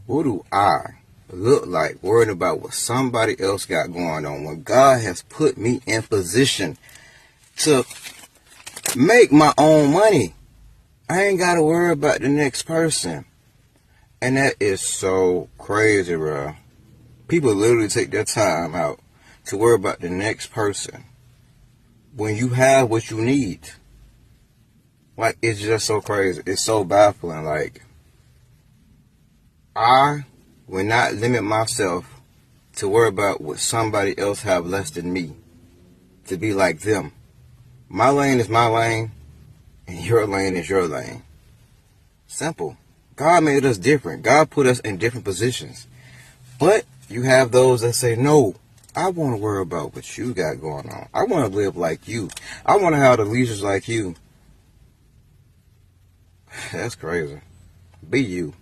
What do I look like worrying about what somebody else got going on when God has put me in position to make my own money? I ain't got to worry about the next person. And that is so crazy, bro. People literally take their time out to worry about the next person when you have what you need. Like, it's just so crazy. It's so baffling. Like, I will not limit myself to worry about what somebody else have less than me, to be like them. My lane is my lane, and your lane is your lane. Simple. God made us different. God put us in different positions. But you have those that say, no, I want to worry about what you got going on. I want to live like you. I want to have the leisures like you. That's crazy. Be you.